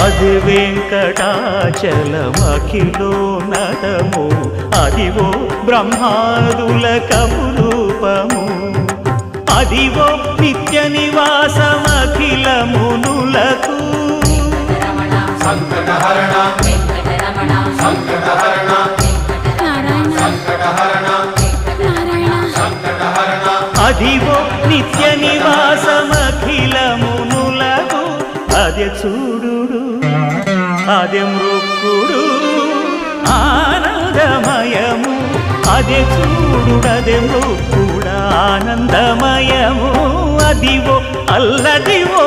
అది వెంకటాచలమఖిలో నటము అదివో బ్రహ్మాదుల కపురూపము అదివో నిత్య నివాసమఖిల మునులకు సంకటహరణ సంకటహరణ సంకటహరణ సంకటహరణ అదివో నిత్య నివాసమఖిల మునులకు అదే చూడు అదే మృక్కుడు ఆనందమయము అదే చూడుడదే మృక్కుడు ఆనందమయము అదివో అల్లదివో